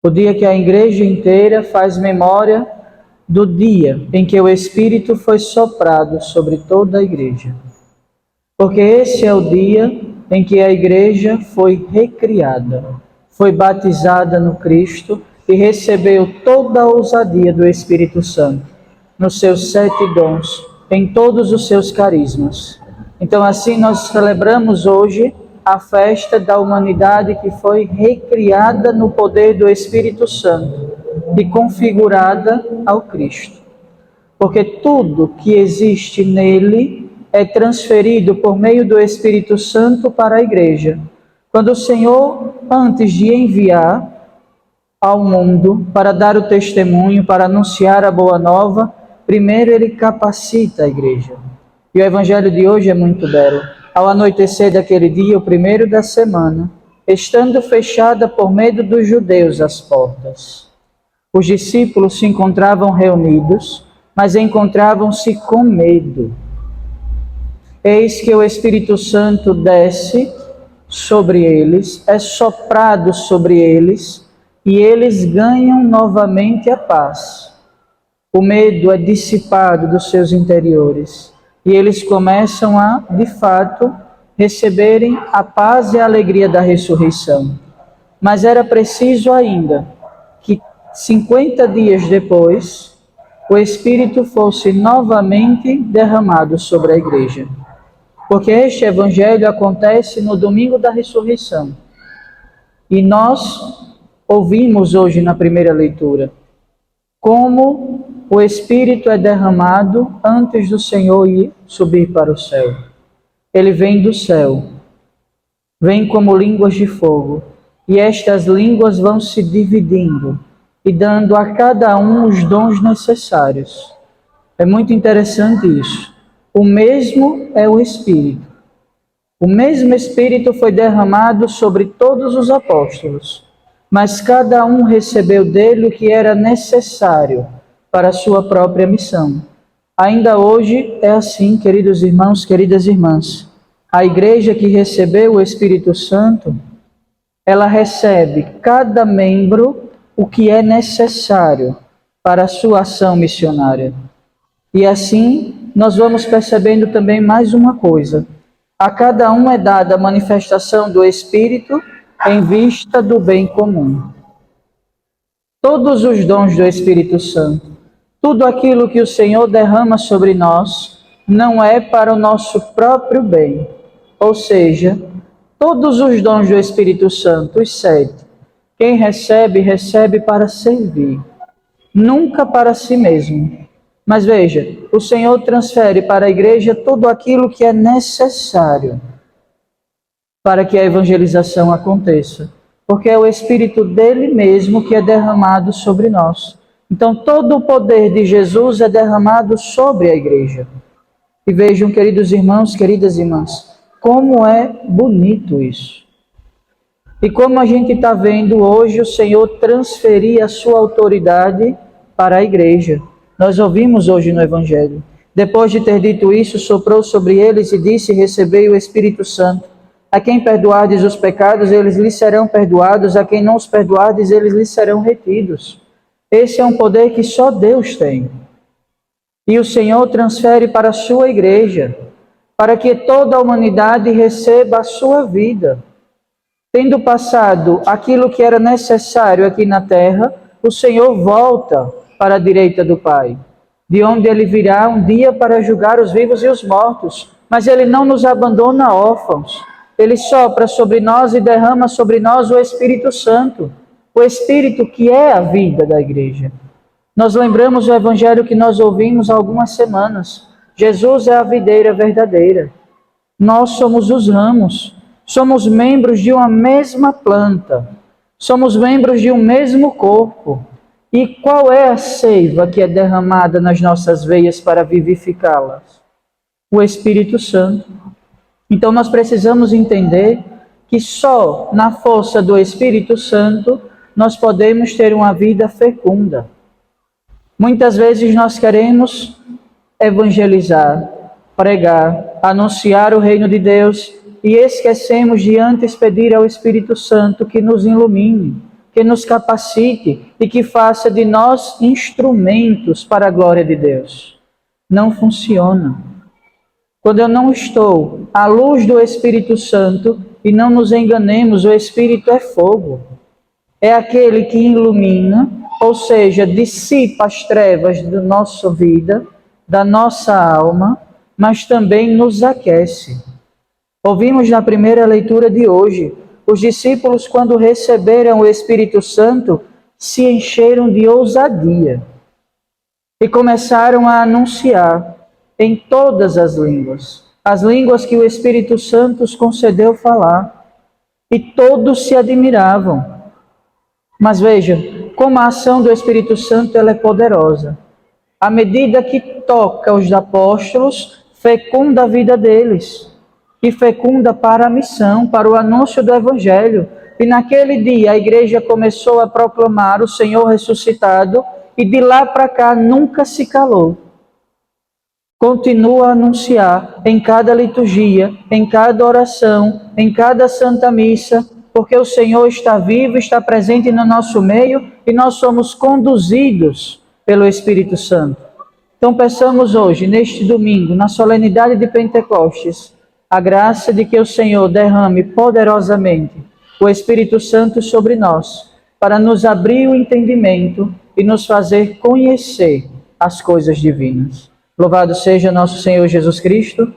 o dia que a igreja inteira faz memória do dia em que o Espírito foi soprado sobre toda a igreja. Porque esse é o dia em que a igreja foi recriada, foi batizada no Cristo e recebeu toda a ousadia do Espírito Santo, nos seus 7 dons, em todos os seus carismas. Então, assim, nós celebramos hoje a festa da humanidade que foi recriada no poder do Espírito Santo e configurada ao Cristo. Porque tudo que existe nele é transferido por meio do Espírito Santo para a igreja. Quando o Senhor, antes de enviar ao mundo para dar o testemunho, para anunciar a boa nova, primeiro ele capacita a igreja. E o evangelho de hoje é muito belo. Ao anoitecer daquele dia, o primeiro da semana, estando fechada por medo dos judeus as portas, os discípulos se encontravam reunidos, mas encontravam-se com medo. Eis que o Espírito Santo desce sobre eles, é soprado sobre eles, e eles ganham novamente a paz. O medo é dissipado dos seus interiores, e eles começam a, de fato, receberem a paz e a alegria da ressurreição. Mas era preciso ainda que 50 dias depois, o Espírito fosse novamente derramado sobre a igreja. Porque este evangelho acontece no domingo da ressurreição. E nós ouvimos hoje na primeira leitura como o Espírito é derramado antes do Senhor ir subir para o céu. Ele vem do céu, vem como línguas de fogo, e estas línguas vão se dividindo e dando a cada um os dons necessários. É muito interessante isso. O mesmo é o Espírito. O mesmo Espírito foi derramado sobre todos os apóstolos, mas cada um recebeu dele o que era necessário para a sua própria missão. Ainda hoje é assim, queridos irmãos, queridas irmãs. A igreja que recebeu o Espírito Santo, ela recebe cada membro o que é necessário para a sua ação missionária. E assim, nós vamos percebendo também mais uma coisa. A cada um é dada a manifestação do Espírito em vista do bem comum. Todos os dons do Espírito Santo, tudo aquilo que o Senhor derrama sobre nós, não é para o nosso próprio bem. Ou seja, todos os dons do Espírito Santo, os 7, quem recebe, recebe para servir, nunca para si mesmo. Mas veja, o Senhor transfere para a igreja tudo aquilo que é necessário para que a evangelização aconteça, porque é o Espírito dele mesmo que é derramado sobre nós. Então, todo o poder de Jesus é derramado sobre a igreja. E vejam, queridos irmãos, queridas irmãs, como é bonito isso. E como a gente está vendo hoje o Senhor transferir a sua autoridade para a igreja. Nós ouvimos hoje no Evangelho. Depois de ter dito isso, soprou sobre eles e disse: recebei o Espírito Santo. A quem perdoardes os pecados, eles lhes serão perdoados. A quem não os perdoardes, eles lhes serão retidos. Esse é um poder que só Deus tem. E o Senhor transfere para a sua igreja, para que toda a humanidade receba a sua vida. Tendo passado aquilo que era necessário aqui na terra, o Senhor volta para a direita do Pai, de onde ele virá um dia para julgar os vivos e os mortos. Mas ele não nos abandona órfãos. Ele sopra sobre nós e derrama sobre nós o Espírito Santo, o Espírito que é a vida da igreja. Nós lembramos o evangelho que nós ouvimos há algumas semanas. Jesus é a videira verdadeira. Nós somos os ramos. Somos membros de uma mesma planta. Somos membros de um mesmo corpo. E qual é a seiva que é derramada nas nossas veias para vivificá-las? O Espírito Santo. Então nós precisamos entender que só na força do Espírito Santo nós podemos ter uma vida fecunda. Muitas vezes nós queremos evangelizar, pregar, anunciar o reino de Deus e esquecemos de antes pedir ao Espírito Santo que nos ilumine, que nos capacite e que faça de nós instrumentos para a glória de Deus. Não funciona. Quando eu não estou à luz do Espírito Santo, e não nos enganemos, o Espírito é fogo. É aquele que ilumina, ou seja, dissipa as trevas da nossa vida, da nossa alma, mas também nos aquece. Ouvimos na primeira leitura de hoje, os discípulos, quando receberam o Espírito Santo, se encheram de ousadia e começaram a anunciar em todas as línguas que o Espírito Santo os concedeu falar, e todos se admiravam. Mas veja, como a ação do Espírito Santo ela é poderosa. À medida que toca os apóstolos, fecunda a vida deles, e fecunda para a missão, para o anúncio do Evangelho. E naquele dia a igreja começou a proclamar o Senhor ressuscitado, e de lá para cá nunca se calou. Continua a anunciar em cada liturgia, em cada oração, em cada Santa Missa, porque o Senhor está vivo, está presente no nosso meio e nós somos conduzidos pelo Espírito Santo. Então peçamos hoje, neste domingo, na solenidade de Pentecostes, a graça de que o Senhor derrame poderosamente o Espírito Santo sobre nós, para nos abrir o entendimento e nos fazer conhecer as coisas divinas. Louvado seja nosso Senhor Jesus Cristo,